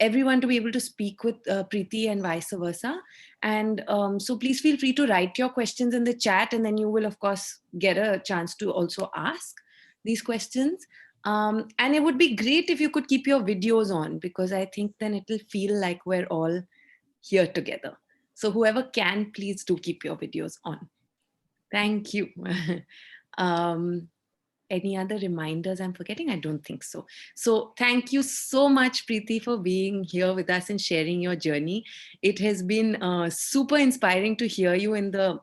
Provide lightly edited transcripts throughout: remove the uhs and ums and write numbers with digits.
everyone to be able to speak with Priti and vice versa. And so please feel free to write your questions in the chat, and then you will, of course, get a chance to also ask these questions. And it would be great if you could keep your videos on, because I think then it'll feel like we're all here together. So whoever can, please do keep your videos on. Thank you. Any other reminders I'm forgetting? I don't think so. So thank you so much, Priti, for being here with us and sharing your journey. It has been super inspiring to hear you in the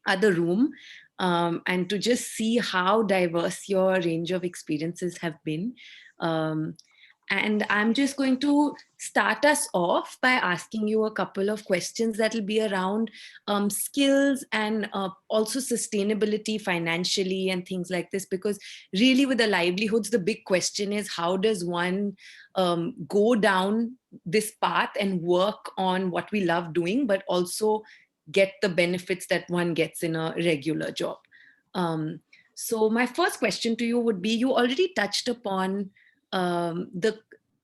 other room, and to just see how diverse your range of experiences have been. Um, and I'm just going to start us off by asking you a couple of questions that will be around skills and also sustainability financially and things like this. Because really, with the livelihoods, the big question is, how does one go down this path and work on what we love doing, but also get the benefits that one gets in a regular job? So my first question to you would be, you already touched upon the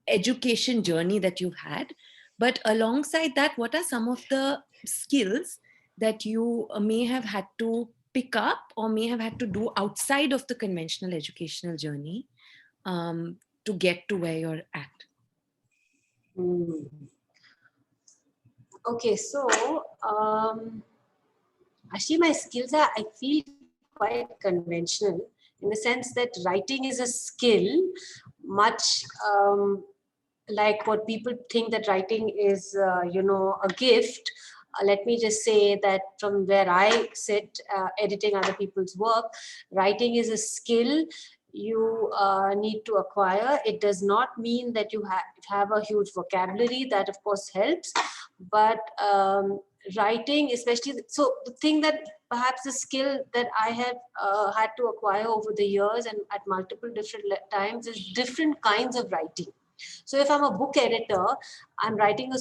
education journey that you've had, but alongside that, what are some of the skills that you may have had to pick up or may have had to do outside of the conventional educational journey to get to where you're at? Okay, so actually my skills are, I feel, quite conventional, in the sense that writing is a skill, much like what people think that writing is, a gift. Let me just say that from where I sit, editing other people's work, writing is a skill you need to acquire. It does not mean that you have a huge vocabulary. That, of course, helps. But writing, especially, so the thing that perhaps the skill that I have had to acquire over the years and at multiple different times is different kinds of writing. So if I'm a book editor, I'm writing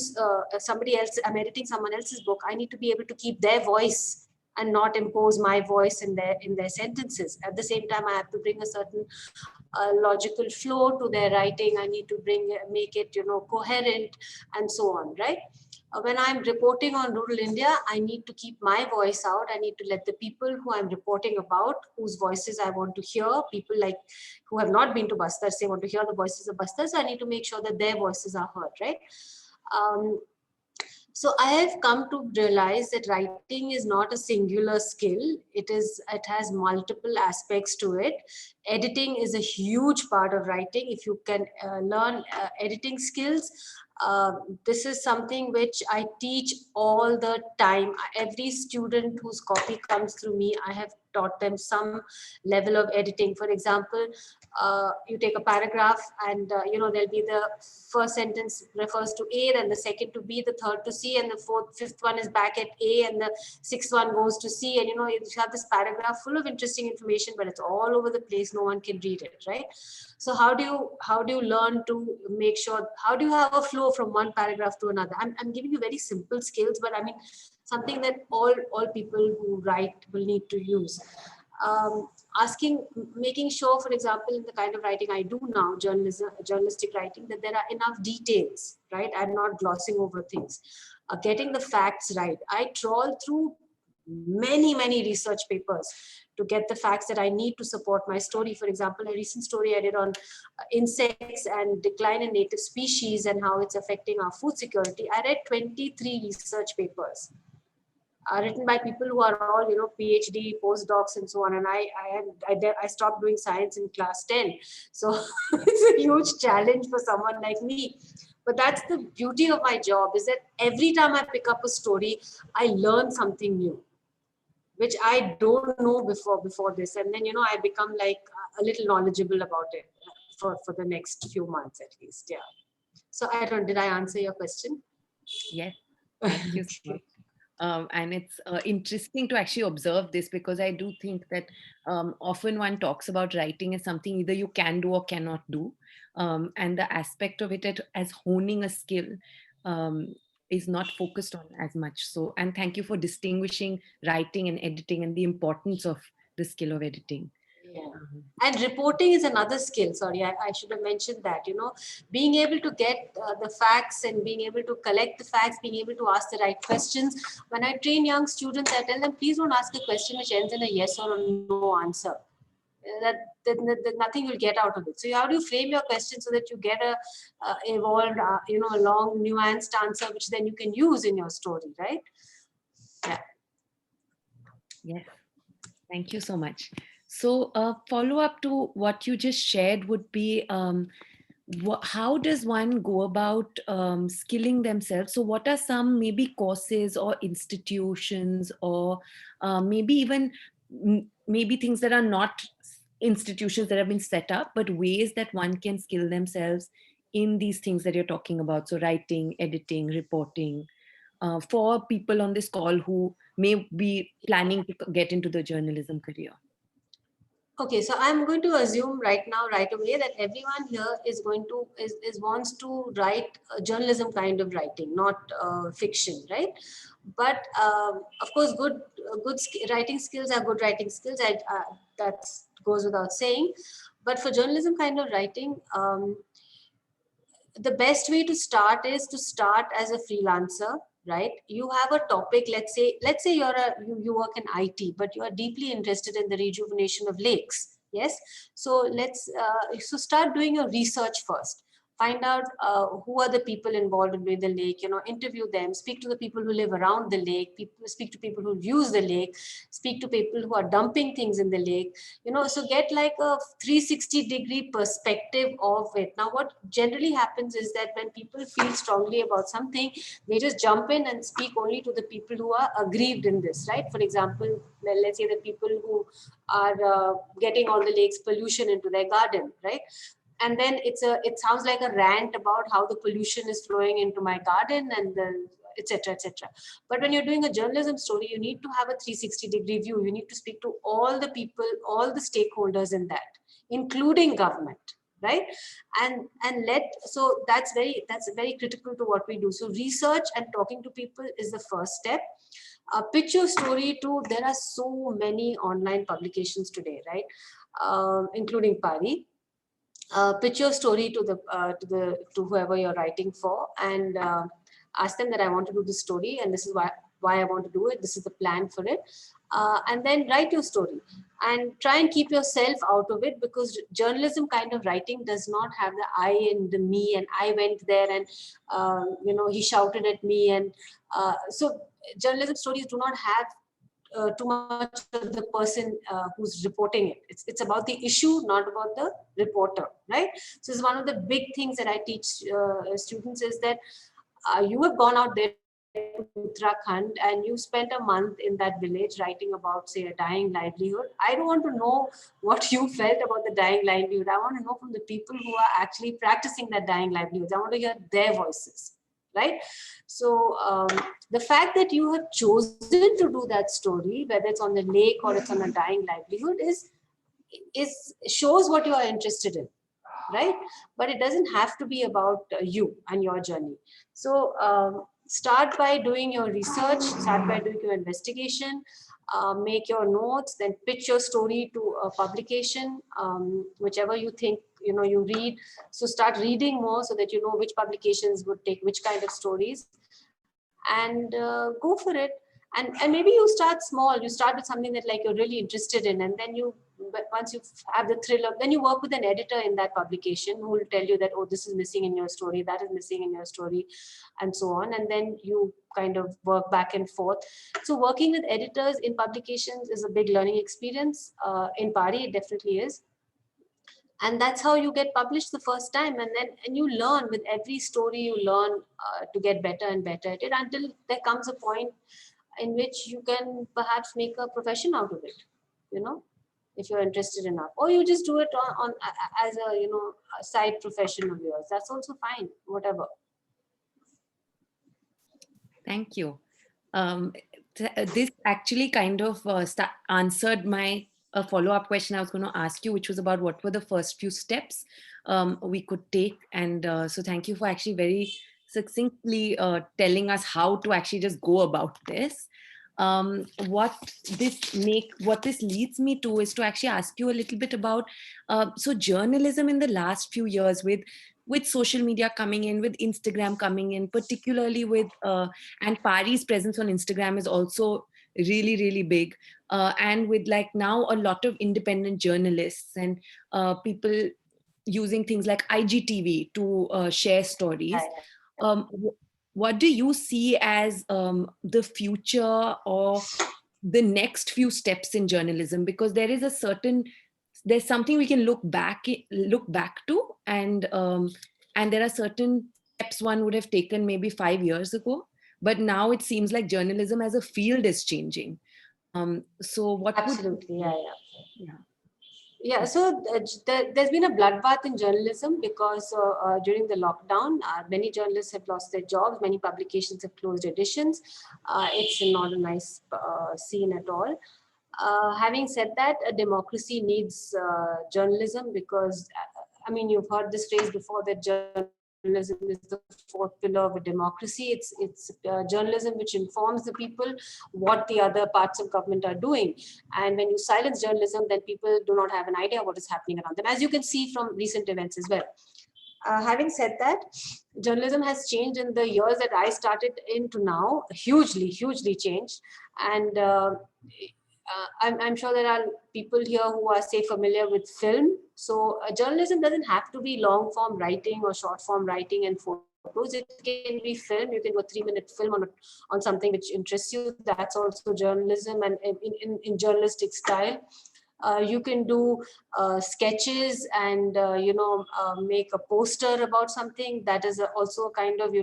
somebody else, I'm editing someone else's book, I need to be able to keep their voice and not impose my voice in their sentences. At the same time, I have to bring a certain logical flow to their writing. I need to make it, coherent, and so on, right? When I'm reporting on rural India, I need to keep my voice out. I need to let the people who I'm reporting about, whose voices I want to hear, people like who have not been to Bastar, say want to hear the voices of Bastar, so I need to make sure that their voices are heard, right? So I have come to realize that writing is not a singular skill. It has multiple aspects to it. Editing is a huge part of writing. If you can learn editing skills, this is something which I teach all the time. Every student whose copy comes through me, I have taught them some level of editing. For example, you take a paragraph and there'll be the first sentence refers to A, then the second to B, the third to C, and the fifth one is back at A, and the sixth one goes to C. And you have this paragraph full of interesting information, but it's all over the place. No one can read it, right? So how do you learn to make sure, how do you have a flow from one paragraph to another? I'm giving you very simple skills, but I mean something that all people who write will need to use. Making sure, for example, in the kind of writing I do now, journalistic writing, that there are enough details, right? I'm not glossing over things. Getting the facts right. I trawl through many research papers to get the facts that I need to support my story. For example, a recent story I did on insects and decline in native species and how it's affecting our food security. I read 23 research papers written by people who are all, PhD, postdocs, and so on. And I stopped doing science in class 10. So it's a huge challenge for someone like me. But that's the beauty of my job, is that every time I pick up a story, I learn something new, which I don't know before this. And then, I become like a little knowledgeable about it for the next few months at least. Yeah. So did I answer your question? Yes. Thank you so much. And it's interesting to actually observe this, because I do think that often one talks about writing as something either you can do or cannot do. And the aspect of it as honing a skill is not focused on as much. So, and thank you for distinguishing writing and editing and the importance of the skill of editing. Yeah. And reporting is another skill. Sorry, I should have mentioned that, being able to get the facts and being able to collect the facts, being able to ask the right questions. When I train young students, I tell them, please don't ask a question which ends in a yes or a no answer. That nothing you'll get out of it. So how do you frame your question so that you get a evolved, a long, nuanced answer, which then you can use in your story, right? Yeah. Yes. Thank you so much. So a follow up to what you just shared would be, how does one go about skilling themselves? So what are some maybe courses or institutions, or maybe even maybe things that are not institutions that have been set up, but ways that one can skill themselves in these things that you're talking about? So writing, editing, reporting, for people on this call who may be planning to get into the journalism career. Okay, so I'm going to assume right now, right away, that everyone here is going to wants to write a journalism kind of writing, not fiction, right? But of course, writing skills are good writing skills. That goes without saying. But for journalism kind of writing, the best way to start is to start as a freelancer, right? You have a topic. Let's say you work in IT, but you are deeply interested in the rejuvenation of lakes. Yes. So so start doing your research first. Find out who are the people involved with the lake, interview them, speak to the people who live around the lake, speak to people who use the lake, speak to people who are dumping things in the lake, so get like a 360-degree perspective of it. Now what generally happens is that when people feel strongly about something, they just jump in and speak only to the people who are aggrieved in this, right? For example, let's say the people who are getting all the lake's pollution into their garden, right? And then it sounds like a rant about how the pollution is flowing into my garden and the etc etc. But when you're doing a journalism story, you need to have a 360-degree view. You need to speak to all the people, all the stakeholders in that, including government, right? So that's very critical to what we do. So research and talking to people is the first step. Pitch your story to, there are so many online publications today, right? Including Pari. Pitch your story to whoever you're writing for, and ask them that I want to do this story, and this is why I want to do it. This is the plan for it, and then write your story, and try and keep yourself out of it, because journalism kind of writing does not have the I and the me, and I went there and he shouted at me, and so journalism stories do not have too much of the person who's reporting it. It's about the issue, not about the reporter, right? So it's one of the big things that I teach students is that you have gone out there to Uttarakhand and you spent a month in that village writing about, say, a dying livelihood. I don't want to know what you felt about the dying livelihood. I want to know from the people who are actually practicing that dying livelihood. I want to hear their voices, right? So the fact that you have chosen to do that story, whether it's on the lake or it's on a dying livelihood, is shows what you are interested in, right? But it doesn't have to be about you and your journey. So start by doing your research, start by doing your investigation, make your notes, then pitch your story to a publication, whichever you think you read. So start reading more so that you know which publications would take which kind of stories, and go for it. And maybe you start small. You start with something that like you're really interested in, and then once you have the thrill of, then you work with an editor in that publication who will tell you that, oh, this is missing in your story, that is missing in your story, and so on. And then you kind of work back and forth. So working with editors in publications is a big learning experience. In Pari, it definitely is. And that's how you get published the first time, and you learn with every story. You learn to get better and better at it, until there comes a point in which you can perhaps make a profession out of it, if you're interested enough, or you just do it on as a side profession of yours. That's also fine, whatever. Thank you. This actually kind of answered my follow-up question I was going to ask you, which was about what were the first few steps we could take. And so thank you for actually very succinctly telling us how to actually just go about this. what what this leads me to is to actually ask you a little bit about so journalism in the last few years with social media coming in, with Instagram coming in, particularly with and Pari's presence on Instagram is also really, really big, and with like now a lot of independent journalists and people using things like IGTV to share stories. What do you see as the future or the next few steps in journalism? Because there's something we can look back to, and there are certain steps one would have taken maybe 5 years ago, but now it seems like journalism as a field is changing. So what would Absolutely, yeah, yeah. yeah. Yeah, so there's been a bloodbath in journalism because during the lockdown, many journalists have lost their jobs, many publications have closed editions. It's not a nice scene at all. Having said that, a democracy needs journalism because, I mean, you've heard this phrase before that journalism is the fourth pillar of a democracy. It's journalism which informs the people what the other parts of government are doing. And when you silence journalism, then people do not have an idea what is happening around them, as you can see from recent events as well. Having said that, journalism has changed in the years that I started into now, hugely changed. And I'm sure there are people here who are, say, familiar with film. So journalism doesn't have to be long form writing or short form writing and photos. It can be film. You can do a 3-minute film on something which interests you. That's also journalism, and in journalistic style. You can do sketches and make a poster about something. That is also a kind of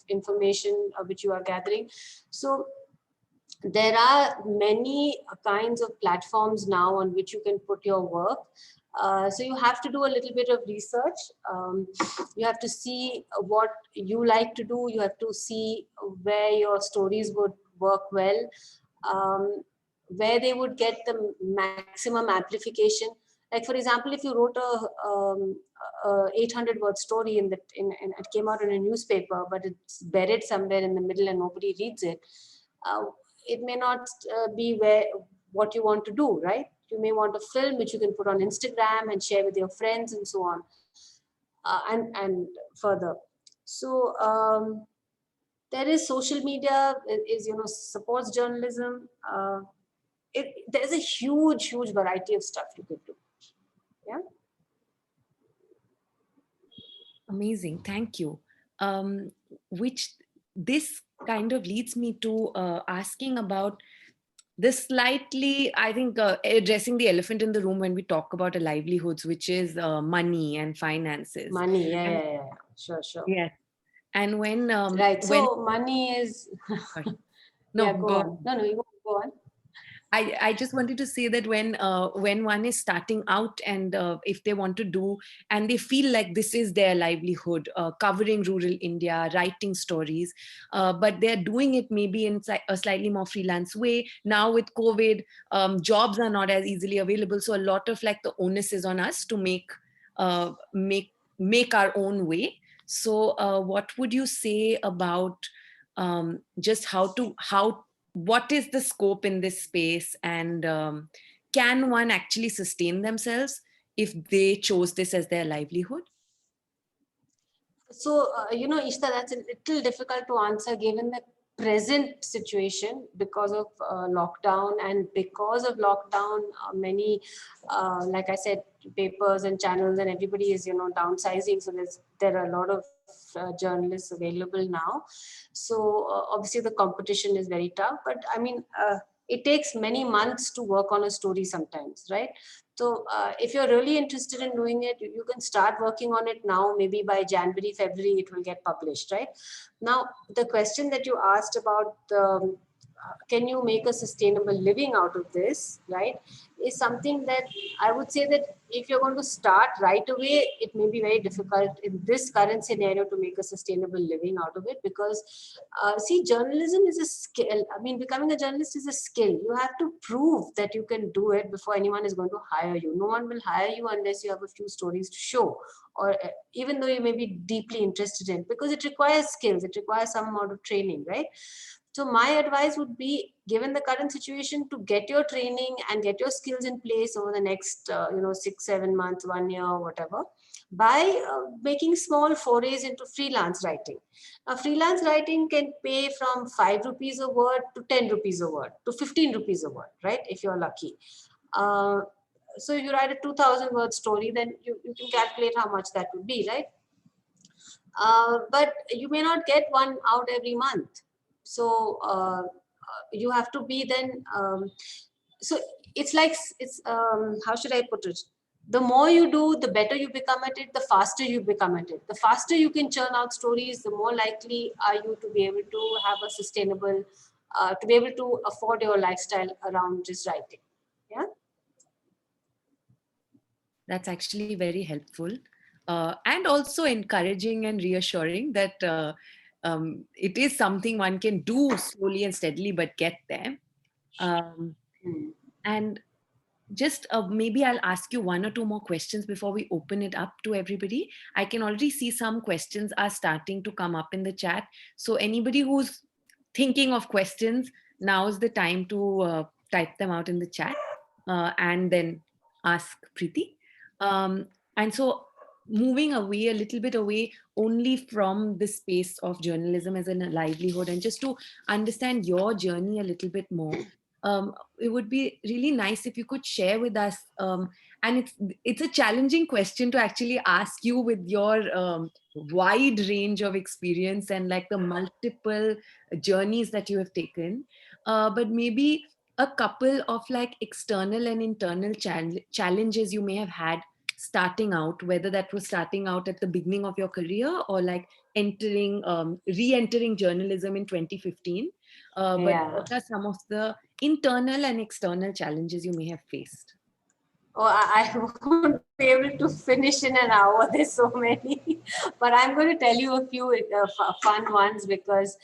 information which you are gathering. So there are many kinds of platforms now on which you can put your work. So you have to do a little bit of research. You have to see what you like to do. You have to see where your stories would work well, um, where they would get the maximum amplification. Like, for example, if you wrote a 800-word story and it came out in a newspaper, but it's buried somewhere in the middle and nobody reads it, uh, it may not be what you want to do, right? You may want a film which you can put on Instagram and share with your friends and so on, and further. So there is social media is supports journalism. There's a huge variety of stuff you could do. Yeah. Amazing, thank you. Which this kind of leads me to asking about this slightly, I think, addressing the elephant in the room when we talk about a livelihoods, which is money and finances. Money, yeah, And yeah, yeah. Sure. yes, and Right. when So money is, sorry, no, yeah, go go ahead. on. No, you go on. I just wanted to say that when one is starting out and if they want to do and they feel like this is their livelihood, covering rural India, writing stories, but they're doing it maybe in a slightly more freelance way. Now with COVID, jobs are not as easily available, so a lot of like the onus is on us to uh, make make our own way. So what would you say about just how what is the scope in this space, and can one actually sustain themselves if they chose this as their livelihood? So, Ishta, that's a little difficult to answer given the present situation because of lockdown. And because of lockdown, many, like I said, papers and channels and everybody is, downsizing. So there are a lot of journalists available now. So obviously the competition is very tough. But I mean, it takes many months to work on a story sometimes, right? So if you're really interested in doing it, you can start working on it now. Maybe by January, February, it will get published, right? Now, the question that you asked about can you make a sustainable living out of this, right, is something that I would say that if you're going to start right away, it may be very difficult in this current scenario to make a sustainable living out of it because, see, journalism is a skill. I mean, becoming a journalist is a skill. You have to prove that you can do it before anyone is going to hire you. No one will hire you unless you have a few stories to show, or even though you may be deeply interested in, because it requires skills, it requires some amount of training, right? So my advice would be, given the current situation, to get your training and get your skills in place over the next 6-7 months, 1 year, whatever, by making small forays into freelance writing. Now, freelance writing can pay from 5 rupees a word to 10 rupees a word to 15 rupees a word, right? If you're lucky. Uh, so if you write a 2,000 word story, then you can calculate how much that would be, right? But you may not get one out every month. So you have to be then, so it's like, how should I put it? The more you do, the better you become at it, the faster you become at it. The faster you can churn out stories, the more likely are you to be able to have a sustainable, to be able to afford your lifestyle around just writing. Yeah. That's actually very helpful, and also encouraging and reassuring that it is something one can do slowly and steadily, but get there. Um, Hmm. and just maybe I'll ask you one or two more questions before we open it up to everybody. I can already see some questions are starting to come up in the chat. So anybody who's thinking of questions, now's the time to type them out in the chat, and then ask Priti. Um, and so moving away a little bit away only from the space of journalism as a livelihood, and just to understand your journey a little bit more, it would be really nice if you could share with us, and it's a challenging question to actually ask you with your wide range of experience and like the multiple journeys that you have taken, but maybe a couple of like external and internal challenges you may have had starting out, whether that was starting out at the beginning of your career or like entering re-entering journalism in 2015, but Yeah. what are some of the internal and external challenges you may have faced? Oh, I won't be able to finish in an hour. There's so many, but I'm going to tell you a few fun ones because.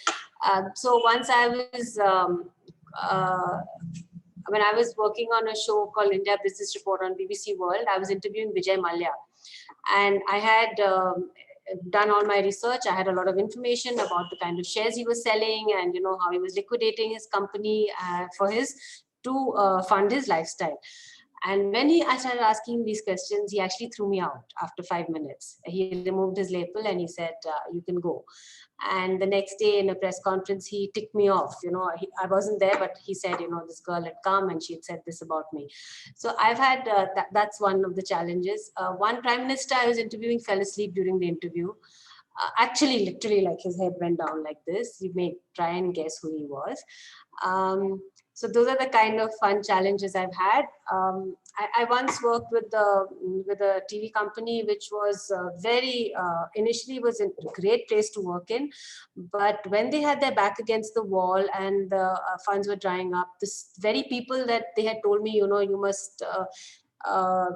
So once I was uh, when I was working on a show called India Business Report on BBC World, I was interviewing Vijay Mallya, and I had done all my research. I had a lot of information about the kind of shares he was selling, and how he was liquidating his company for his to fund his lifestyle. And when I started asking these questions, he actually threw me out after 5 minutes. He removed his label and he said, "You can go." And the next day in a press conference, he ticked me off. I wasn't there, but he said, this girl had come and she had said this about me. So I've had that's one of the challenges. One prime minister I was interviewing fell asleep during the interview. Actually, literally, like his head went down like this. You may try and guess who he was. So those are the kind of fun challenges I've had. I once worked with a TV company, which was very initially was a great place to work in, but when they had their back against the wall and the funds were drying up, this very people that they had told me, you must uh,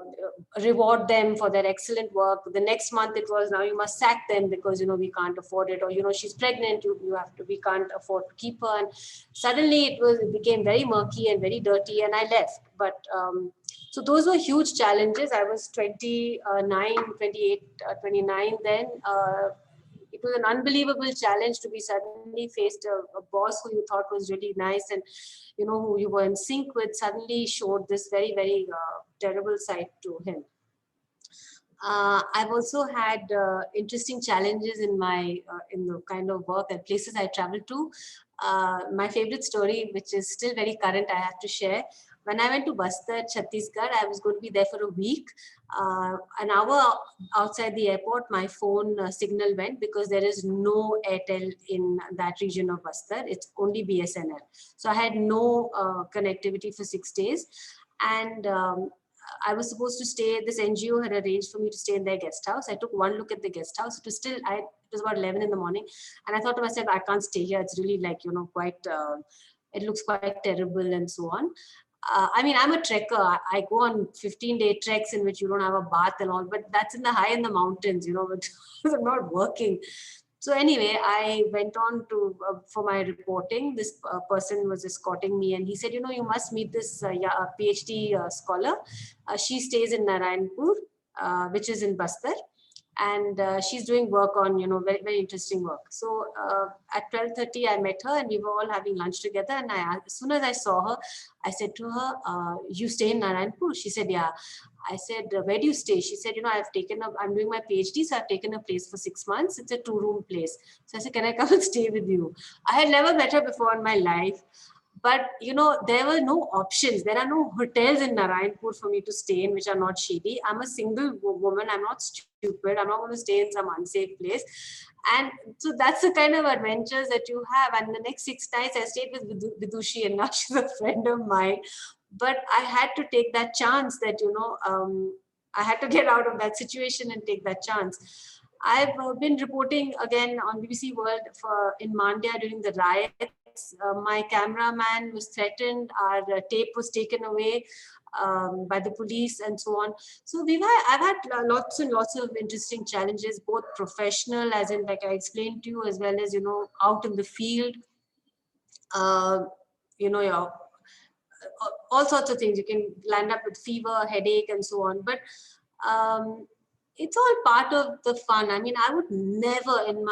reward them for their excellent work. The next month it was, now you must sack them because we can't afford it, or she's pregnant, you have to, we can't afford to keep her. And suddenly it became very murky and very dirty, and I left. But so those were huge challenges. I was 29, 28, 29 then. It was an unbelievable challenge to be suddenly faced a boss who you thought was really nice and who you were in sync with, suddenly showed this very, very terrible side to him. I've also had interesting challenges in my in the kind of work and places I traveled to. My favorite story, which is still very current, I have to share. When I went to Bastar, Chhattisgarh, I was going to be there for a week. An hour outside the airport, my phone signal went because there is no Airtel in that region of Bastar. It's only BSNL. So I had no connectivity for 6 days. And I was supposed to stay, this NGO had arranged for me to stay in their guest house. I took one look at the guest house. It was about 11 in the morning. And I thought to myself, I can't stay here. It's really like, quite, it looks quite terrible and so on. I mean, I'm a trekker. I go on 15-day treks in which you don't have a bath and all, but that's high in the mountains, but I'm not working. So anyway, I went on to for my reporting. This person was escorting me, and he said, you must meet this PhD scholar. She stays in Narayanpur, which is in Bastar. and she's doing work on, very, very interesting work. So at 12:30 I met her and we were all having lunch together, and as soon as I saw her, I said to her, you stay in Narayanpur? She said, yeah. I said, where do you stay? She said, I'm doing my PhD, so I've taken a place for 6 months. It's a 2-room place. So I said, can I come and stay with you? I had never met her before in my life. But, there were no options. There are no hotels in Narayanpur for me to stay in, which are not shady. I'm a single woman. I'm not stupid. I'm not going to stay in some unsafe place. And so that's the kind of adventures that you have. And the next 6 nights, I stayed with Vidushi, and now she's a friend of mine. But I had to take that chance that, I had to get out of that situation and take that chance. I've been reporting again on BBC World in Mandya during the riots. My cameraman was threatened. Our tape was taken away by the police and so on. So I've had lots and lots of interesting challenges, both professional, as in like I explained to you, as well as out in the field. Yeah, all sorts of things. You can land up with fever, headache, and so on. But it's all part of the fun. I mean, I would never in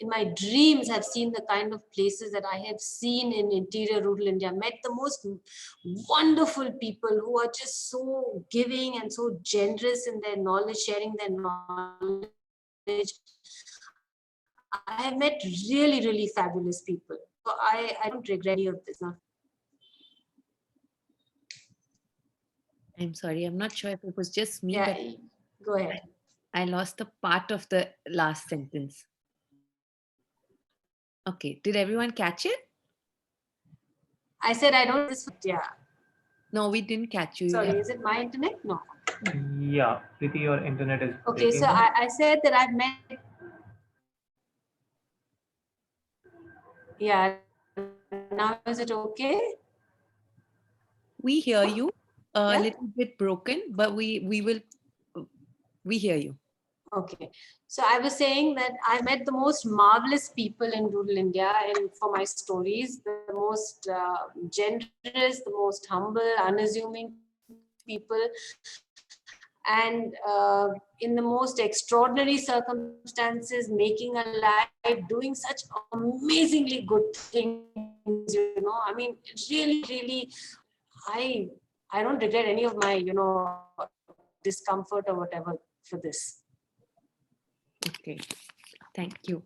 my dreams have seen the kind of places that I have seen in interior rural India. Met the most wonderful people who are just so giving and so generous in their knowledge, sharing their knowledge. I have met really, really fabulous people. So I don't regret any of this. I'm sorry, I'm not sure if it was just me, Yeah, but go ahead. I lost the part of the last sentence. Okay, did everyone catch it? I said I don't this. Yeah. No, we didn't catch you. Sorry, is it my internet? No. Yeah, Priti, your internet is Okay, breaking so up. I said that I've met. Yeah. Now is it okay? We hear you a Yeah? little bit broken, but we hear you. Okay. So I was saying that I met the most marvelous people in rural India, and for my stories, the most generous, the most humble, unassuming people, and in the most extraordinary circumstances, making a life, doing such amazingly good things. I mean, really, really, I I don't regret any of my discomfort or whatever for this. Okay, thank you.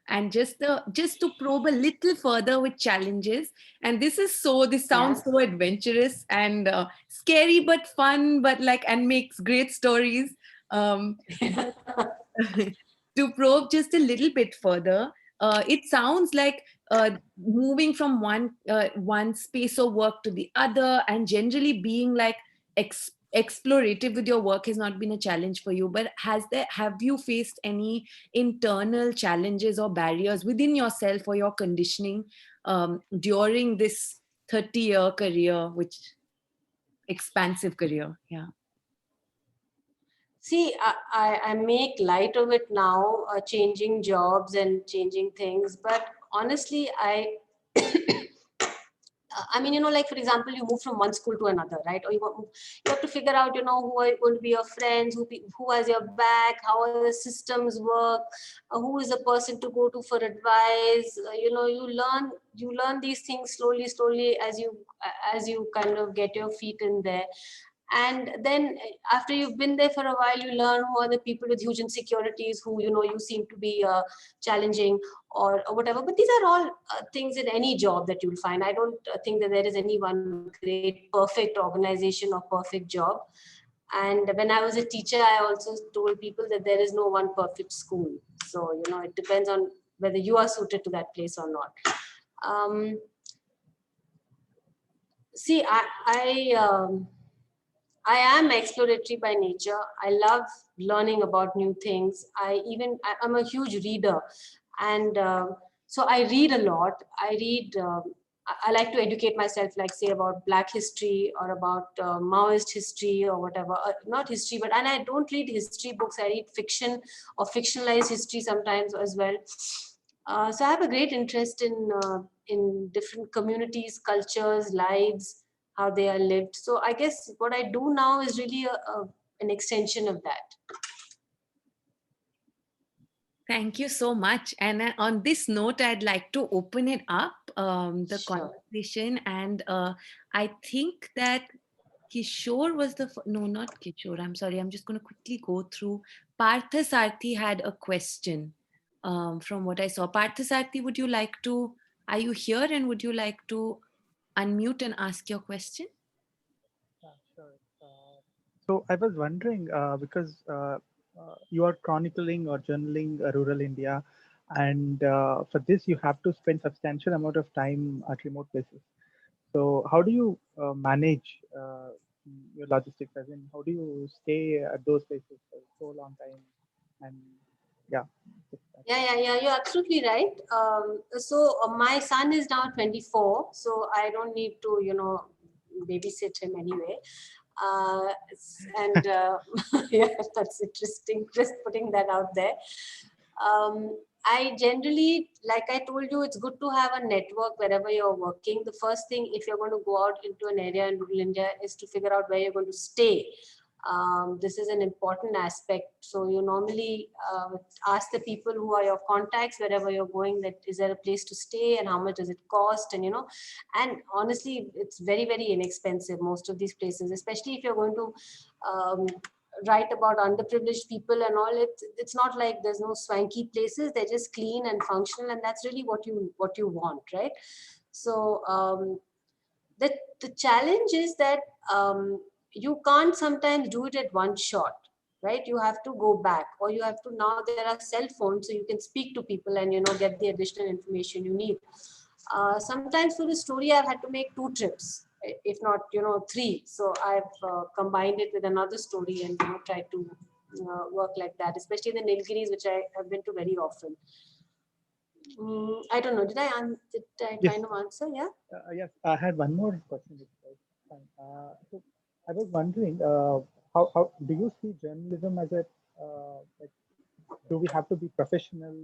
And just to probe a little further with challenges, and this sounds so adventurous and scary but fun, but and makes great stories. To probe just a little bit further, it sounds like moving from one space of work to the other, and generally being explorative with your work has not been a challenge for you. But have you faced any internal challenges or barriers within yourself or your conditioning during this 30-year career, which expansive career? Yeah. See, I make light of it now, changing jobs and changing things. But honestly, I mean, like, for example, you move from one school to another, right? Or you have to figure out, who are going to be your friends, who has your back, how the systems work, who is the person to go to for advice. You learn these things slowly as you kind of get your feet in there. And then after you've been there for a while, you learn who are the people with huge insecurities who you seem to be challenging or whatever. But these are all things in any job that you'll find. I don't think that there is any one great perfect organization or perfect job. And when I was a teacher, I also told people that there is no one perfect school. So it depends on whether you are suited to that place or not. See, I am exploratory by nature. I love learning about new things. I'm a huge reader, and so I read a lot. I read. I like to educate myself, like say about Black history or about Maoist history or whatever. Not history, and I don't read history books. I read fiction or fictionalized history sometimes as well. So I have a great interest in different communities, cultures, lives, how they are lived. So I guess what I do now is really an extension of that. Thank you so much. And on this note, I'd like to open it up, the Sure. conversation. And I think that Kishore was no, not Kishore. I'm sorry. I'm just going to quickly go through. Parthasarthi had a question from what I saw. Parthasarthi, would you like to, are you here and would you like to unmute and ask your question? Sure. So I was wondering because you are chronicling or journaling rural India, and for this you have to spend substantial amount of time at remote places. So how do you manage your logistics? As in, how do you stay at those places for so long time? And yeah, just that. Yeah. You're absolutely right. So my son is now 24, so I don't need to, babysit him anyway. And yeah, that's interesting. Just putting that out there. I generally, like I told you, it's good to have a network wherever you're working. The first thing, if you're going to go out into an area in rural India, is to figure out where you're going to stay. This is an important aspect. So you normally ask the people who are your contacts wherever you're going, that is there a place to stay and how much does it cost, and honestly, it's very, very inexpensive, most of these places, especially if you're going to um, write about underprivileged people and all. It's not like there's no swanky places, they're just clean and functional, and that's really what you want, right? So the challenge is that you can't sometimes do it at one shot, right? You have to go back, or you have to, now there are cell phones, so you can speak to people and get the additional information you need. Sometimes for the story I've had to make 2 trips, if not three. So I've combined it with another story and tried to work like that, especially in the Nilgiris, which I have been to very often. I don't know, did I Yes, kind of answer? Yeah. yes. I had one more question. If that's fine. So I was wondering, how do you see journalism as a like? Do we have to be professional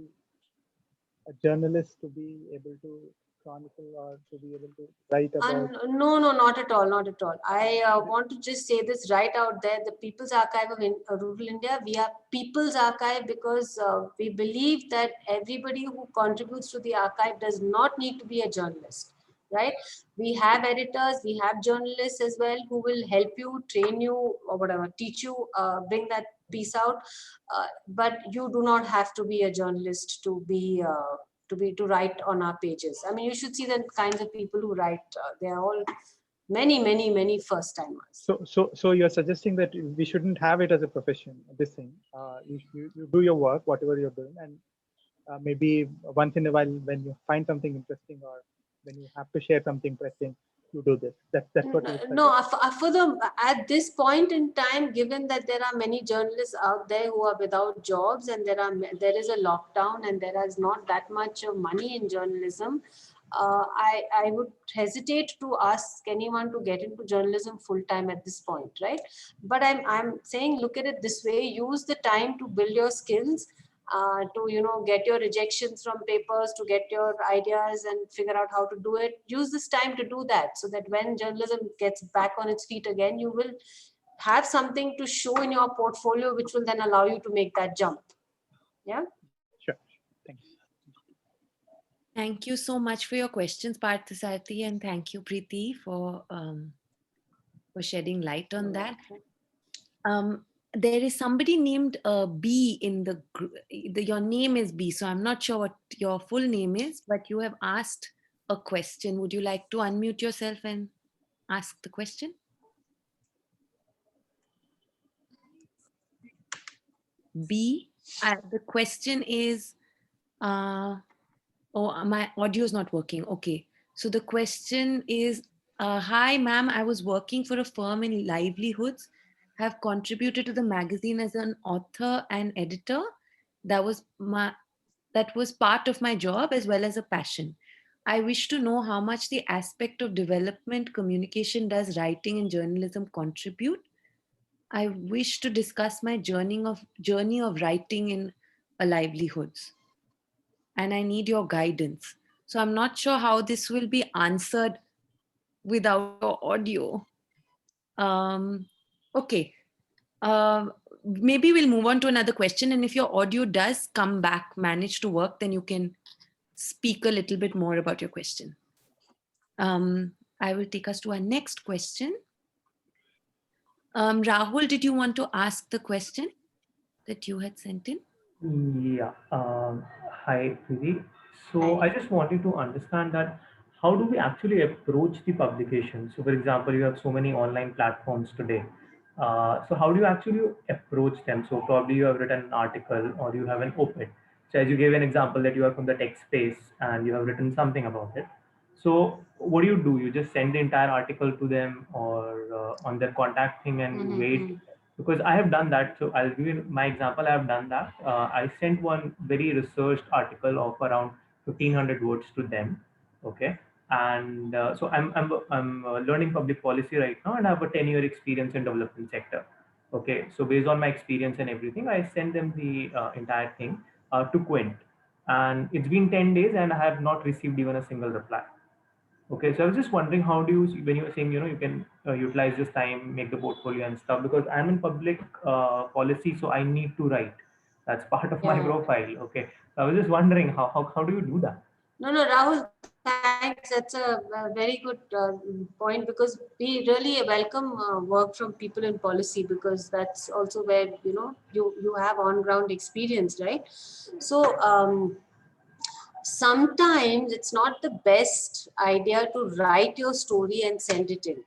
a journalist to be able to chronicle or to be able to write about? No, not at all, not at all. I want to just say this right out there. The People's Archive of Rural India, we are People's Archive because we believe that everybody who contributes to the archive does not need to be a journalist, right? We have editors, we have journalists as well who will help you, train you, or whatever, teach you, bring that piece out. But you do not have to be a journalist to write on our pages. I mean, you should see the kinds of people who write. They are all many first timers. So you're suggesting that we shouldn't have it as a profession. This thing, you do your work, whatever you're doing, and maybe once in a while, when you find something interesting or when you have to share something pressing, you do this. That's what you would No, suggest. at this point in time, given that there are many journalists out there who are without jobs, and there is a lockdown, and there is not that much of money in journalism, I would hesitate to ask anyone to get into journalism full time at this point, right? But I'm saying, look at it this way: use the time to build your skills, to get your rejections from papers, to get your ideas and figure out how to do it. Use this time to do that, so that when journalism gets back on its feet again, you will have something to show in your portfolio, which will then allow you to make that jump. Yeah. Sure. Thanks. Thank you so much for your questions, Parthasarthi, and thank you, Priti, for shedding light on that. There is somebody named B in the group. Your name is B, so I'm not sure what your full name is, but you have asked a question. Would you like to unmute yourself and ask the question? B, the question is, oh, my audio is not working. Okay. So the question is, hi, ma'am, I was working for a firm in livelihoods, have contributed to the magazine as an author and editor. That was part of my job as well as a passion. I wish to know how much the aspect of development communication does writing and journalism contribute. I wish to discuss my journey of writing in a livelihoods, and I need your guidance. So I'm not sure how this will be answered without your audio. Okay. maybe we'll move on to another question. And if your audio does manage to work, then you can speak a little bit more about your question. I will take us to our next question. Rahul, did you want to ask the question that you had sent in? Yeah. Hi, Priti. So Hi. I just wanted to understand that how do we actually approach the publication? So, for example, you have so many online platforms today. So how do you actually approach them? So probably you have written an article or you have an op-ed. So as you gave an example that you are from the tech space and you have written something about it. So what do? You just send the entire article to them or on their contact thing and wait, because I have done that. So I'll give you my example. I have done that. I sent one very researched article of around 1500 words to them. Okay. And so I'm learning public policy right now, and I have a 10-year experience in development sector. Okay. So based on my experience and everything, I send them the entire thing to Quint, and it's been 10 days, and I have not received even a single reply. Okay, so I was just wondering, how do you, when you were saying, you can utilize this time, make the portfolio and stuff, because I'm in public policy, so I need to write. That's part of my Yeah. profile. Okay, so I was just wondering, how do you do that? No, Rahul, thanks. That's a very good point, because we really welcome work from people in policy, because that's also where, you have on-ground experience, right? So sometimes it's not the best idea to write your story and send it in.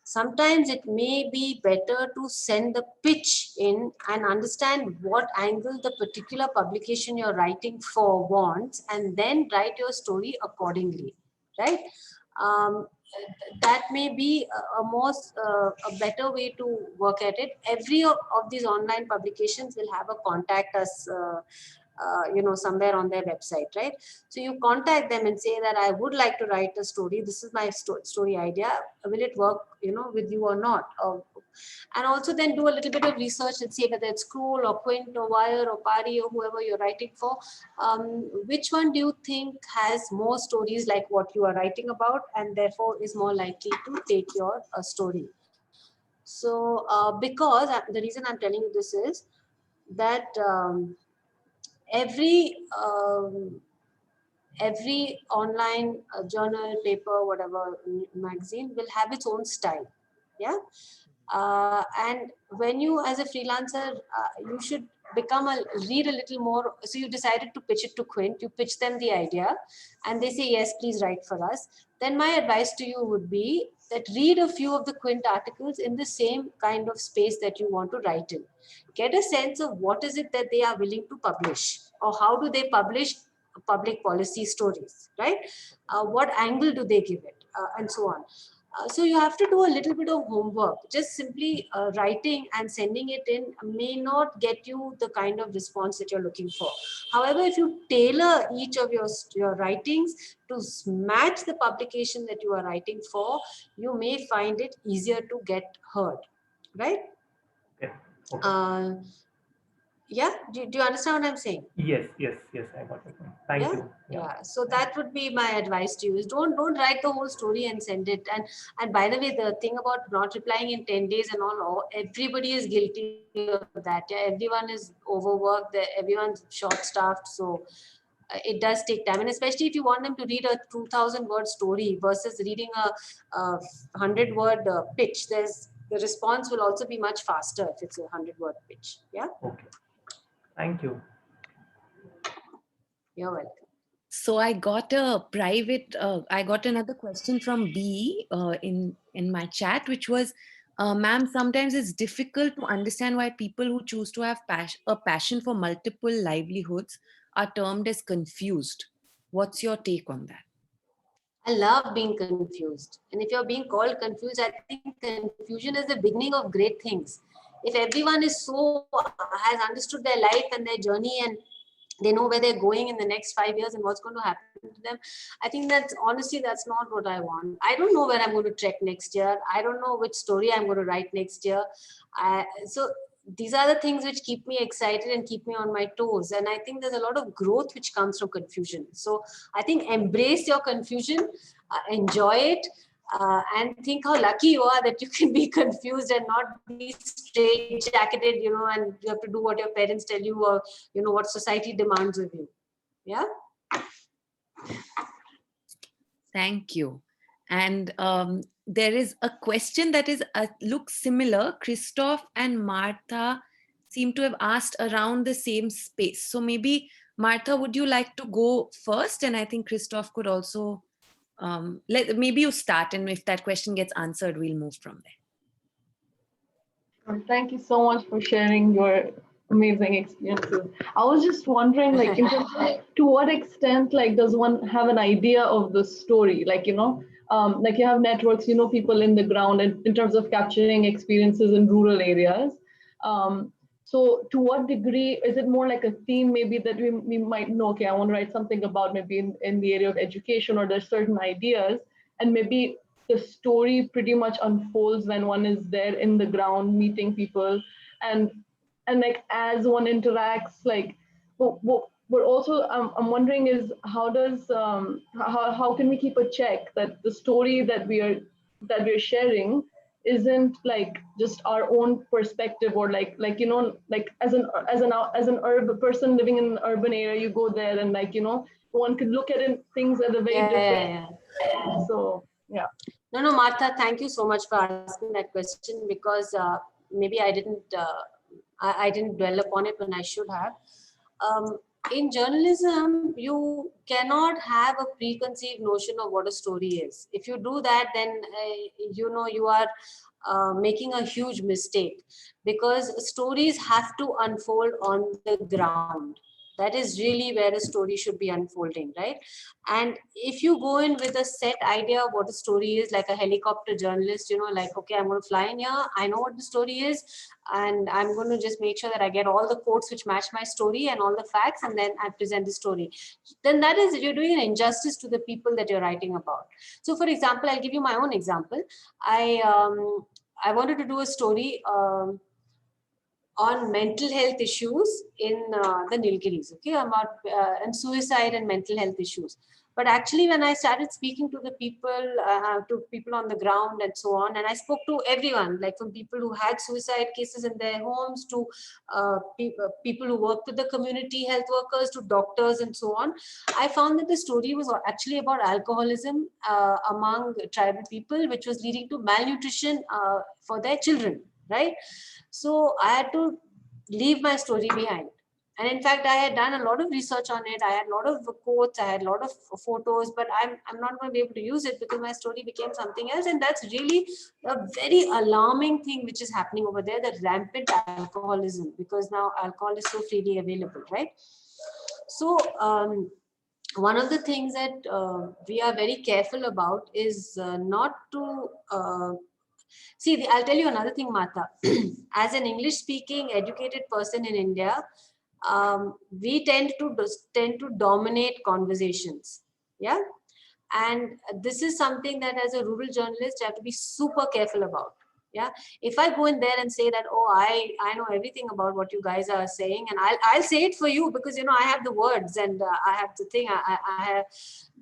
Sometimes it may be better to send the pitch in and understand what angle the particular publication you're writing for wants, and then write your story accordingly, right? Um, that may be a better way to work at it. Every of these online publications will have a contact us somewhere on their website, right? So you contact them and say that I would like to write a story, this is my story idea, will it work with you or not? And also then do a little bit of research and see whether it's Scroll or Quint or Wire or Pari or whoever you're writing for, which one do you think has more stories like what you are writing about, and therefore is more likely to take your story. So because the reason I'm telling you this is that every online journal, paper, whatever, magazine will have its own style. Yeah. And when you, as a freelancer, you should read a little more. So you decided to pitch it to Quint, you pitch them the idea, and they say, yes, please write for us. Then my advice to you would be that read a few of the Quint articles in the same kind of space that you want to write in. Get a sense of what is it that they are willing to publish, or how do they publish public policy stories, right? What angle do they give it, and so on. So you have to do a little bit of homework. Just simply writing and sending it in may not get you the kind of response that you're looking for. However, if you tailor each of your writings to match the publication that you are writing for, you may find it easier to get heard, right? Okay. Yeah, do you understand what I'm saying? Yes, I got it. Thank you. Yeah. So that would be my advice to you, is don't write the whole story and send it. And by the way, the thing about not replying in 10 days and all, everybody is guilty of that. Yeah, everyone is overworked, everyone's short staffed, so it does take time. And especially if you want them to read a 2000 word story versus reading a 100 word pitch, the response will also be much faster if it's a 100 word pitch. Yeah. Okay. Thank you. You're welcome. So I got another question from B in my chat, which was, ma'am, sometimes it's difficult to understand why people who choose to have a passion for multiple livelihoods are termed as confused. What's your take on that? I love being confused. And if you're being called confused, I think confusion is the beginning of great things. If everyone has understood their life and their journey, and they know where they're going in the next 5 years and what's going to happen to them, I think that's not what I want. I don't know where I'm going to trek next year. I don't know which story I'm going to write next year. So these are the things which keep me excited and keep me on my toes. And I think there's a lot of growth which comes from confusion. So I think embrace your confusion, enjoy it. And think how lucky you are that you can be confused and not be straight jacketed, and you have to do what your parents tell you, or what society demands of you. Yeah. Thank you. And there is a question that is looks similar. Christoph and Martha seem to have asked around the same space. So maybe Martha, would you like to go first? And I think Christoph could also maybe you start, and if that question gets answered, we'll move from there. Thank you so much for sharing your amazing experiences. I was just wondering, like, to what extent, like, does one have an idea of the story? Like, like you have networks, people in the ground, and in terms of capturing experiences in rural areas. So to what degree is it more like a theme maybe that we might know, okay, I want to write something about maybe in the area of education, or there's certain ideas, and maybe the story pretty much unfolds when one is there in the ground meeting people, and like as one interacts, like what also I'm wondering is how does how can we keep a check that the story that we're sharing isn't like just our own perspective, or like like as an urban person living in an urban area, you go there and like one could look at things at a very different. So yeah. No, Martha, thank you so much for asking that question, because maybe I didn't dwell upon it when I should have. In journalism, you cannot have a preconceived notion of what a story is. If you do that, then you are making a huge mistake, because stories have to unfold on the ground. That is really where a story should be unfolding, right? And if you go in with a set idea of what a story is, like a helicopter journalist, like, okay, I'm going to fly in here, I know what the story is, and I'm going to just make sure that I get all the quotes which match my story and all the facts, and then I present the story, then that is, you're doing an injustice to the people that you're writing about. So for example, I'll give you my own example. I wanted to do a story on mental health issues in the Nilgiris, okay, about and suicide and mental health issues. But actually, when I started speaking to the people on the ground and so on, and I spoke to everyone, like from people who had suicide cases in their homes to people who worked with the community health workers to doctors and so on, I found that the story was actually about alcoholism among tribal people, which was leading to malnutrition for their children, right? So I had to leave my story behind. And in fact, I had done a lot of research on it. I had a lot of quotes, I had a lot of photos, but I'm not going to be able to use it because my story became something else. And that's really a very alarming thing which is happening over there, the rampant alcoholism, because now alcohol is so freely available, right? So one of the things that we are very careful about is not to see, I'll tell you another thing, Martha. As an English-speaking, educated person in India, we tend to dominate conversations. Yeah, and this is something that, as a rural journalist, I have to be super careful about. Yeah, if I go in there and say that, oh, I know everything about what you guys are saying, and I'll say it for you because I have the words and I have the thing. I have,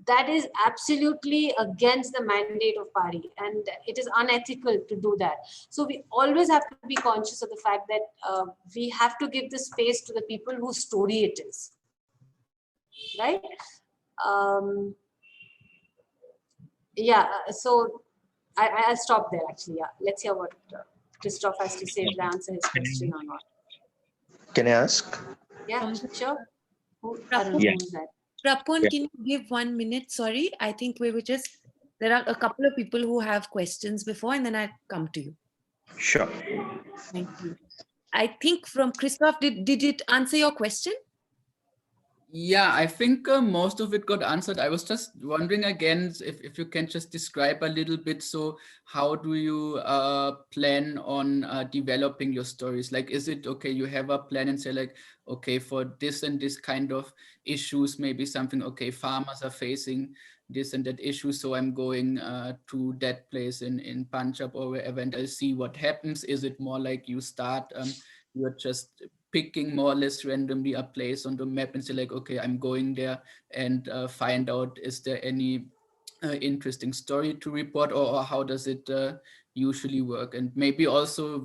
that is absolutely against the mandate of PARI, and it is unethical to do that. So we always have to be conscious of the fact that we have to give the space to the people whose story it is, right? Yeah, so I'll stop there actually. Yeah, let's hear what Christoph has to say to answer his question or not. Can I ask? Yeah, sure. I don't know who's that. Prapun, can you give 1 minute? Sorry, I think we were just, there are a couple of people who have questions before, and then I'll come to you. Sure. Thank you. I think from Christoph, did it answer your question? Yeah, I think most of it got answered. I was just wondering again if you can just describe a little bit. So how do you plan on developing your stories? Like, is it okay, you have a plan and say like, okay, for this and this kind of issues, maybe something, okay, farmers are facing this and that issue, so I'm going to that place in Punjab or wherever and I'll see what happens. Is it more like you start, you're just picking more or less randomly a place on the map and say like, okay, I'm going there and find out, is there any interesting story to report, or how does it usually work? And maybe also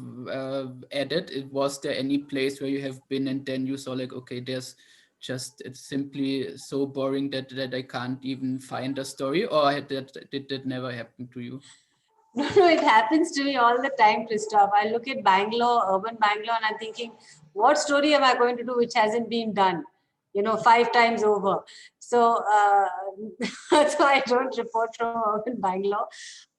added, was there any place where you have been and then you saw like, okay, there's just, it's simply so boring that I can't even find a story, or did that never happen to you? No, it happens to me all the time, Christoph. I look at Bangalore, urban Bangalore, and I'm thinking, what story am I going to do which hasn't been done, 5 times over? So, so I don't report from urban Bangalore.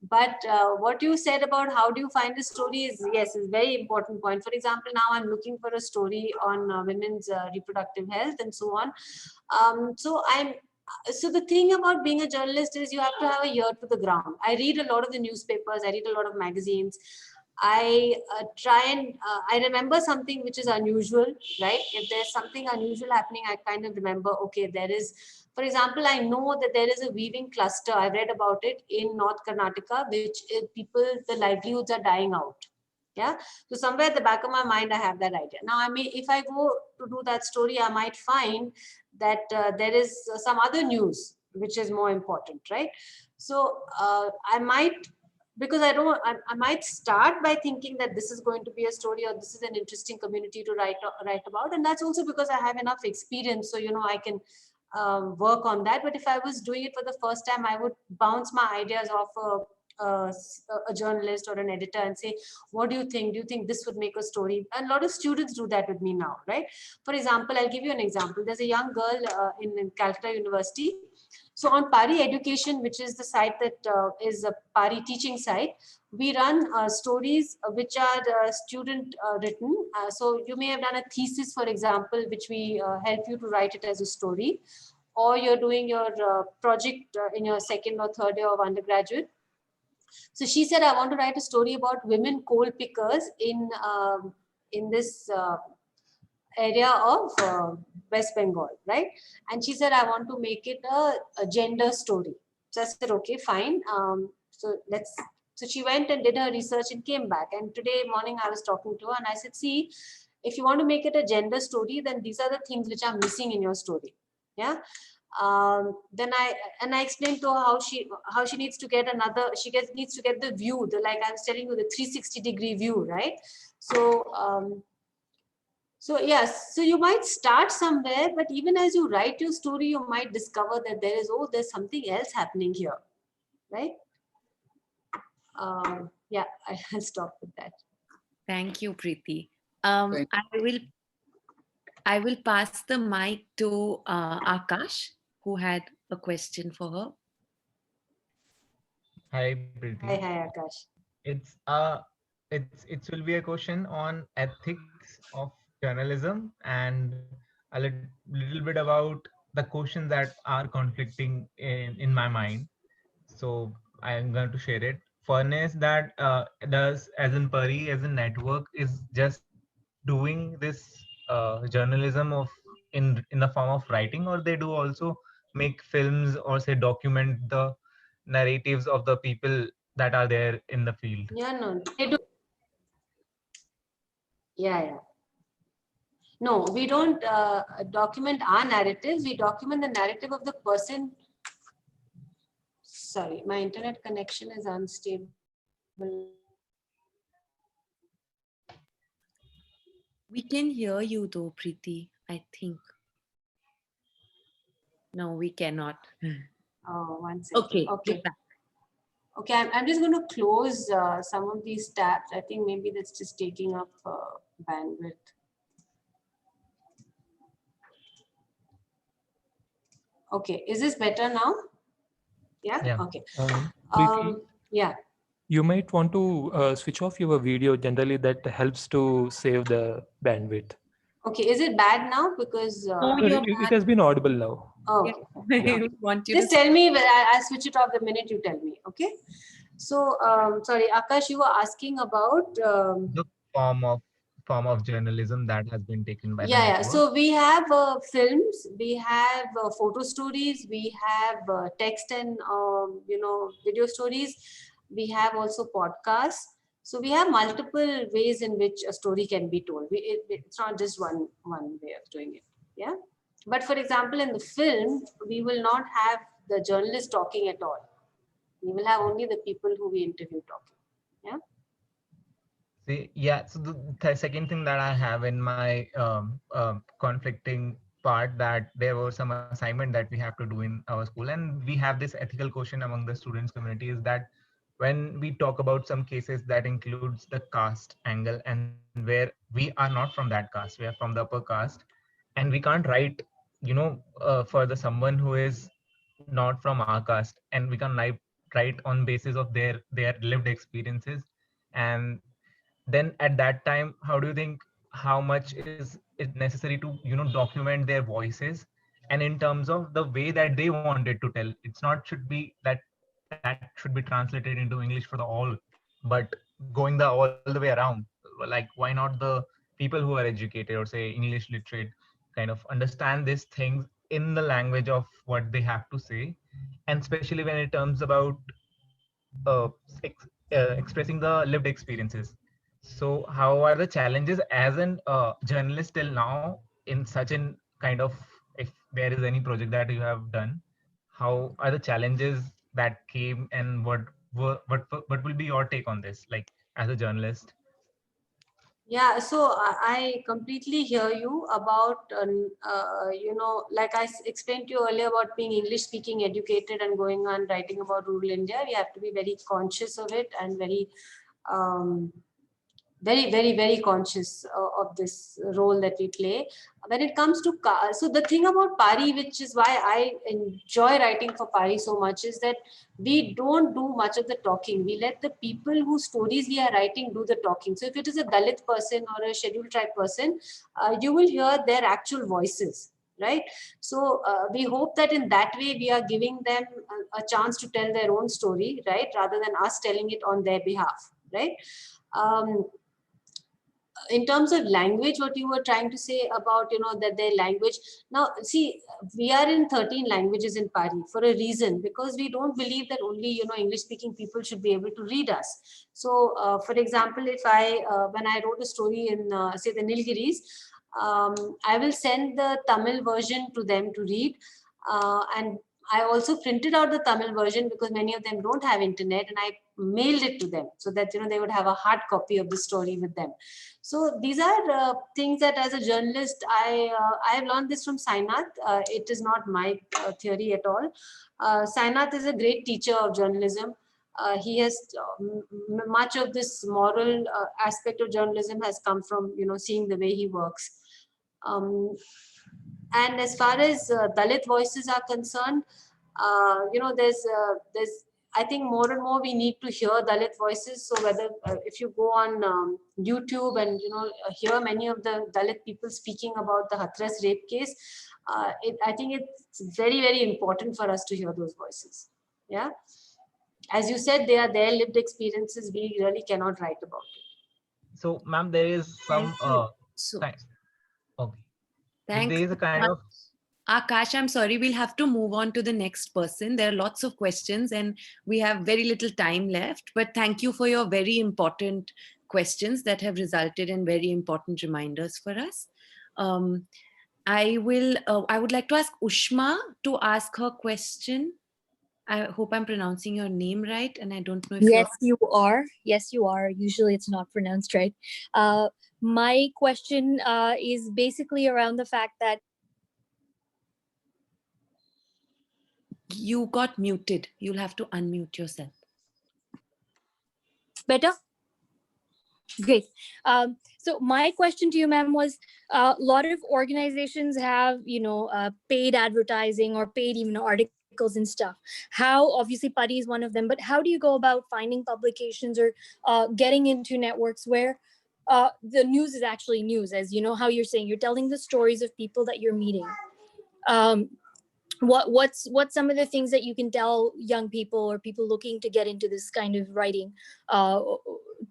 But what you said about how do you find a story is, yes, is a very important point. For example, now I'm looking for a story on women's reproductive health and so on. So the thing about being a journalist is you have to have a ear to the ground. I read a lot of the newspapers, I read a lot of magazines. I I remember something which is unusual, right? If there's something unusual happening, I kind of remember, okay, there is, for example, I know that there is a weaving cluster. I read about it in North Karnataka, which people, the livelihoods are dying out. Yeah. So somewhere at the back of my mind, I have that idea. Now, I mean, if I go to do that story, I might find that there is some other news which is more important, right? So I might, because I might start by thinking that this is going to be a story, or this is an interesting community to write about, and that's also because I have enough experience, so I can work on that. But if I was doing it for the first time, I would bounce my ideas off a journalist or an editor and say, what do you think? Do you think this would make a story? And a lot of students do that with me now, right? For example, I'll give you an example. There's a young girl in Calcutta University. So on Pari Education, which is the site that is a Pari teaching site, we run stories which are student written. So you may have done a thesis, for example, which we help you to write it as a story, or you're doing your project in your second or third year of undergraduate. So she said, I want to write a story about women coal pickers in this area of West Bengal, right? And she said, I want to make it a gender story. So I said, okay, fine. So she went and did her research and came back. And today morning I was talking to her and I said, see, if you want to make it a gender story, then these are the things which are missing in your story. Yeah. Then I explained to her how she needs to get needs to get the view, like I was telling you, the 360-degree view, right? So so yes, so you might start somewhere, but even as you write your story, you might discover that there's something else happening here, right? Yeah, I'll stop with that. Thank you, Priti. Thank I will pass the mic to Akash, who had a question for her. Hi, Priti. Hi, Akash. It will be a question on ethics of journalism and a little bit about the questions that are conflicting in my mind. So I am going to share it. One is that does as in Pari as a network is just doing this journalism of in the form of writing, or they do also make films or say document the narratives of the people that are there in the field? Yeah, no, they do. Yeah. No, we don't document our narratives. We document the narrative of the person. Sorry, my internet connection is unstable. We can hear you though, Priti, I think. No, we cannot. Oh, 1 second. Okay. Okay, I'm just going to close some of these tabs. I think maybe that's just taking up bandwidth. Okay, is this better now? Yeah. Okay. Priti, yeah. you might want to switch off your video. Generally, that helps to save the bandwidth. Okay, is it bad now? Because it has been audible now. Oh, okay. Just tell me. I'll switch it off the minute you tell me. Okay. So, sorry, Akash, you were asking about the form of journalism that has been taken by the yeah. network. So we have films, we have photo stories, we have text and video stories. We have also podcasts. So we have multiple ways in which a story can be told. It's not just one way of doing it. Yeah. But for example, in the film, we will not have the journalist talking at all. We will have only the people who we interview talking. Yeah. Yeah, so the second thing that I have in my conflicting part, that there was some assignment that we have to do in our school, and we have this ethical question among the students community, is that when we talk about some cases that includes the caste angle, and where we are not from that caste, we are from the upper caste, and we can't write, for the someone who is not from our caste, and we can write on basis of their lived experiences. And then at that time, how do you think, how much is it necessary to document their voices, and in terms of the way that they wanted to tell, it's not should be that that should be translated into English for the all, but going the all the way around, like why not the people who are educated or say English literate kind of understand these things in the language of what they have to say, and especially when it comes about expressing the lived experiences. So how are the challenges as an journalist till now in such an kind of, if there is any project that you have done, how are the challenges that came, and what will be your take on this, like as a journalist? Yeah, so I completely hear you about, like I explained to you earlier about being English speaking, educated, and going on writing about rural India. We have to be very conscious of it, and um, very conscious of this role that we play when it comes to so the thing about Pari, which is why I enjoy writing for Pari so much, is that we don't do much of the talking. We let the people whose stories we are writing do the talking. So if it is a Dalit person or a scheduled tribe person, you will hear their actual voices, right? So we hope that in that way we are giving them a chance to tell their own story, right, rather than us telling it on their behalf, right? In terms of language, what you were trying to say about, that their language, now see, we are in 13 languages in Pari for a reason, because we don't believe that only, English speaking people should be able to read us. So for example, if I when I wrote a story in say the Nilgiris, I will send the Tamil version to them to read, and I also printed out the Tamil version because many of them don't have internet, and I mailed it to them so that they would have a hard copy of the story with them. So these are things that, as a journalist, I have learned this from Sainath. It is not my theory at all. Sainath is a great teacher of journalism. He has much of this moral aspect of journalism has come from seeing the way he works. And as far as Dalit voices are concerned, there's I think more and more we need to hear Dalit voices. So whether if you go on YouTube and hear many of the Dalit people speaking about the Hathras rape case, I think it's very important for us to hear those voices. Yeah, as you said, they are their lived experiences. We really cannot write about it. So ma'am, there is some So thanks. Okay, there thanks. is a kind of Akash, I'm sorry, we'll have to move on to the next person. There are lots of questions and we have very little time left, but thank you for your very important questions that have resulted in very important reminders for us. I would like to ask Ushma to ask her question. I hope I'm pronouncing your name right, and I don't know if Yes, you are. Yes, you are. Usually it's not pronounced right. My question is basically around the fact that you got muted. You'll have to unmute yourself. better. Great. So my question to you, ma'am, was a lot of organizations have, paid advertising or paid even articles and stuff. How, obviously Pari is one of them, but how do you go about finding publications or getting into networks where the news is actually news, as you know how you're saying, you're telling the stories of people that you're meeting. What's some of the things that you can tell young people or people looking to get into this kind of writing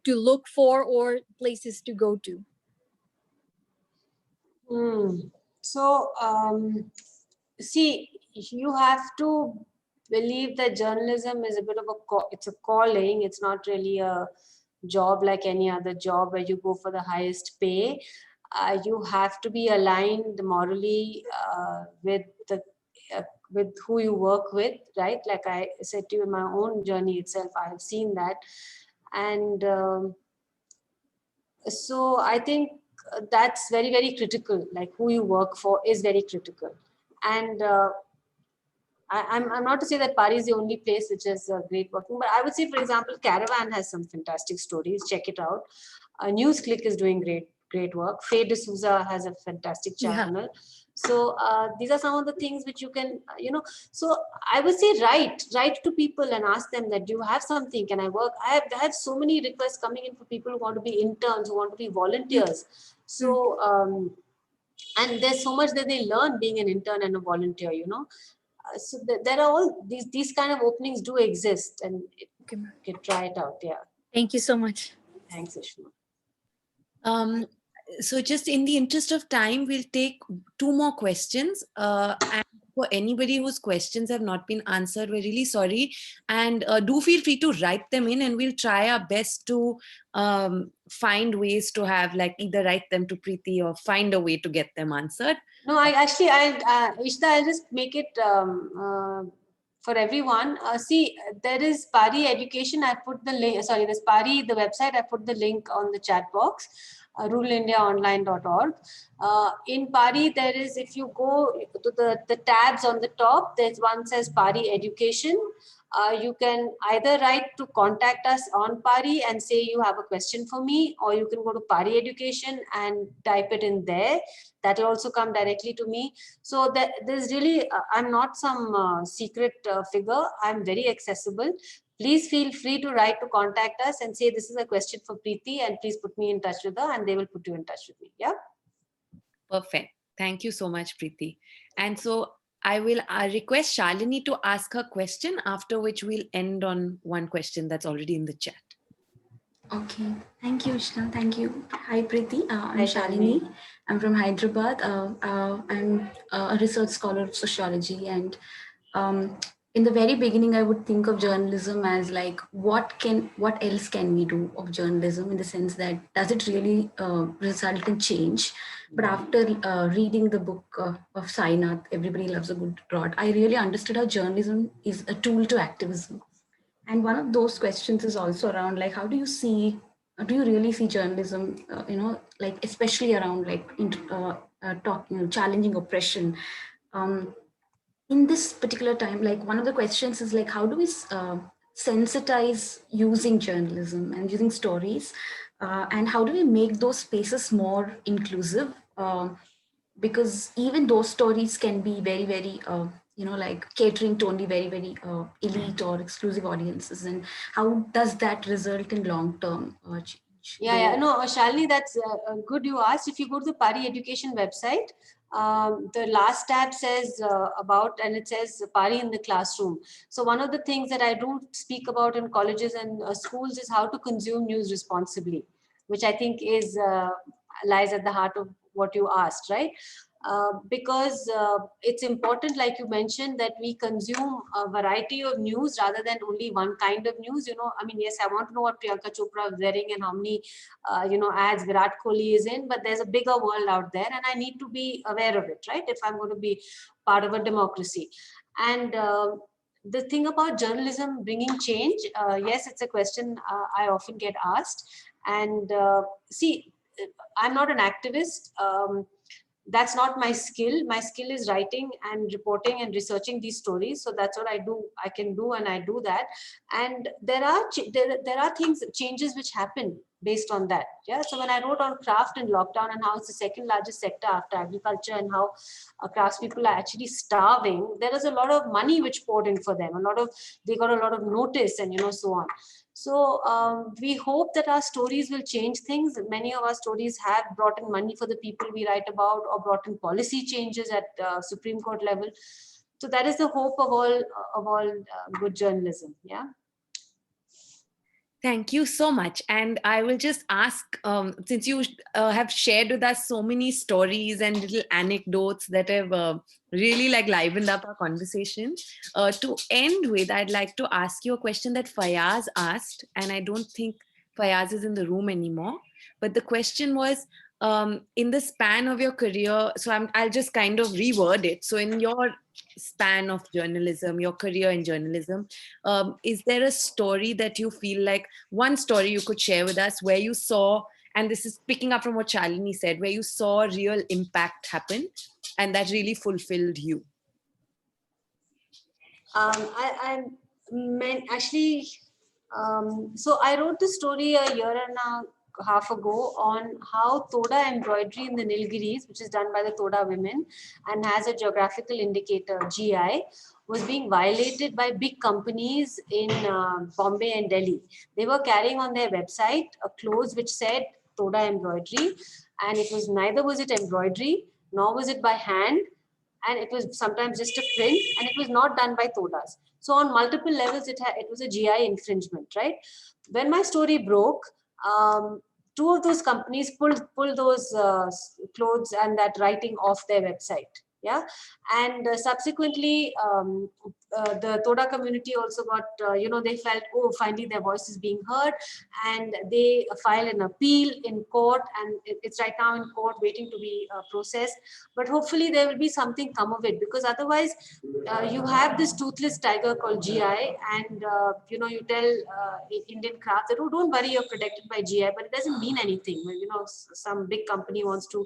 to look for, or places to go to? So see, you have to believe that journalism is a bit of it's a calling. It's not really a job like any other job where you go for the highest pay. You have to be aligned morally with the with who you work with, right? Like I said to you in my own journey itself, I have seen that. And so I think that's very, very critical. Like who you work for is very critical. And I'm not to say that Pari is the only place which is great working, but I would say, for example, Caravan has some fantastic stories. Check it out. NewsClick is doing great work. Faye D'Souza has a fantastic channel. So these are some of the things which you can, so I would say write to people and ask them that, do you have something? Can I work? I have so many requests coming in for people who want to be interns, who want to be volunteers. So, and there's so much that they learn being an intern and a volunteer, so there are all these kind of openings do exist, and you can try it out. Yeah. Thank you so much. Thanks, Ishma. So just in the interest of time, we'll take 2 more questions. And for anybody whose questions have not been answered, we're really sorry. And do feel free to write them in, and we'll try our best to find ways to have, like, either write them to Priti or find a way to get them answered. No, Ishta, I'll just make it for everyone. See, there is Pari Education. I put the link. Sorry, there's Pari, the website. I put the link on the chat box. Ruralindiaonline.org. In Pari, there is, if you go to the tabs on the top, there's one says Pari Education. You can either write to contact us on Pari and say you have a question for me, or you can go to Pari Education and type it in there. That will also come directly to me. So there's really, I'm not some secret figure. I'm very accessible. Please feel free to write to contact us and say this is a question for Priti, and please put me in touch with her, and they will put you in touch with me. Yeah. Perfect. Thank you so much, Priti. And so I will request Shalini to ask her question, after which we'll end on one question that's already in the chat. Okay. Thank you, Ishna. Thank you. Hi, Priti. I'm Hi, Shalini. I'm from Hyderabad. I'm a research scholar of sociology, and in the very beginning, I would think of journalism as like, what else can we do of journalism, in the sense that, does it really result in change? But after reading the book of Sainath, Everybody Loves a Good Rod, I really understood how journalism is a tool to activism. And one of those questions is also around, like, how do you really see journalism, like, especially around, like, challenging oppression? In this particular time, like, one of the questions is, like, how do we sensitize using journalism and using stories, and how do we make those spaces more inclusive? Because even those stories can be very, very, like, catering to only very, very elite or exclusive audiences. And how does that result in long-term change? Yeah. No, Shalini, that's good you asked. If you go to the Pari Education website, the last tab says about, and it says Pari in the classroom. So one of the things that I do speak about in colleges and schools is how to consume news responsibly, which I think is lies at the heart of what you asked, right? Because it's important, like you mentioned, that we consume a variety of news rather than only one kind of news. I mean, yes, I want to know what Priyanka Chopra is wearing and how many, ads Virat Kohli is in, but there's a bigger world out there, and I need to be aware of it, right? If I'm going to be part of a democracy. And the thing about journalism bringing change, yes, it's a question I often get asked. And see, I'm not an activist. That's not my skill. My skill is writing and reporting and researching these stories. So that's what I do. I can do, and I do that. And there are things, changes which happen based on that. Yeah. So when I wrote on craft in lockdown and how it's the second largest sector after agriculture, and how craftspeople are actually starving, there is a lot of money which poured in for them. They got a lot of notice, and so on. So we hope that our stories will change things. Many of our stories have brought in money for the people we write about, or brought in policy changes at Supreme Court level. So that is the hope of all good journalism. Yeah. Thank you so much. And I will just ask, since you have shared with us so many stories and little anecdotes that have really, like, livened up our conversation, to end with, I'd like to ask you a question that Fayaz asked, and I don't think Fayaz is in the room anymore. But the question was, in the span of your career, so I'll just kind of reword it. So in your span of journalism, your career in journalism, is there a story that you feel like, one story you could share with us where you saw, and this is picking up from what Shalini said, where you saw real impact happen and that really fulfilled you? I meant actually, so I wrote the story a year and a half ago on how Toda embroidery in the Nilgiris, which is done by the Toda women and has a geographical indicator, GI, was being violated by big companies in Bombay and Delhi. They were carrying on their website a clothes which said Toda embroidery, and it was neither was it embroidery, nor was it by hand, and it was sometimes just a print, and it was not done by Todas. So on multiple levels, it was a GI infringement, right? When my story broke, two of those companies pulled those clothes and that writing off their website. Yeah, and subsequently, the Toda community also got, they felt, oh, finally their voice is being heard, and they filed an appeal in court, and it's right now in court waiting to be processed. But hopefully there will be something come of it, because otherwise you have this toothless tiger called GI, and you tell Indian crafts that, oh, don't worry, you're protected by GI, but it doesn't mean anything. When some big company wants to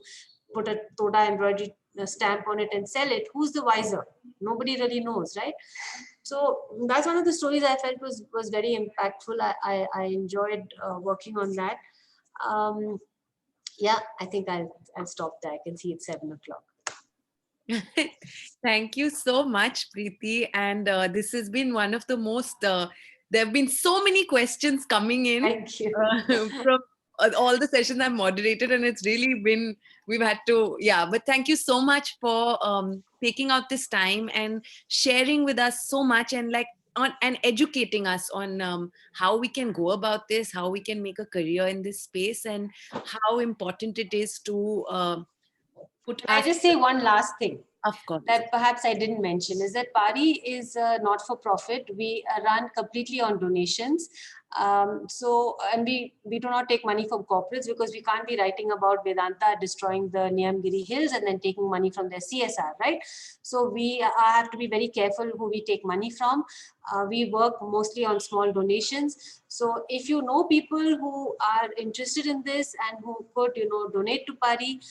put a Toda embroidery stamp on it and sell it, who's the wiser? Nobody really knows, right? So that's one of the stories I felt was very impactful. I enjoyed working on that. Yeah, I think I'll stop there. I can see it's 7 o'clock. Thank you so much, Priti. And this has been one of the most, there have been so many questions coming in. Thank you. From all the sessions I've moderated, and it's really been, we've had to, but thank you so much for taking out this time and sharing with us so much, and and educating us on how we can go about this, how we can make a career in this space, and how important it is to put I just say one last thing. Of course. That perhaps I didn't mention is that PARI is not for profit. We run completely on donations. And we do not take money from corporates, because we can't be writing about Vedanta destroying the Niyamgiri hills and then taking money from their CSR, right? So we have to be very careful who we take money from. We work mostly on small donations. So if you know people who are interested in this and who could, donate to PARI,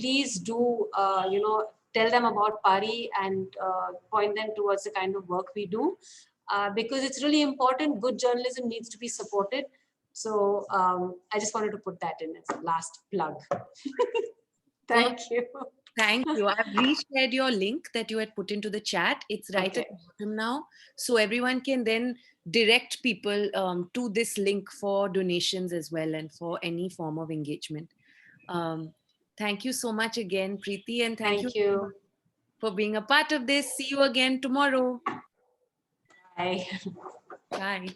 please do, tell them about PARI and point them towards the kind of work we do, because it's really important. Good journalism needs to be supported. So I just wanted to put that in as a last plug. Thank you. Thank you. I've reshared your link that you had put into the chat. It's right at the bottom now. So everyone can then direct people to this link for donations as well, and for any form of engagement. Thank you so much again, Priti, and thank you for being a part of this. See you again tomorrow. Bye. Bye.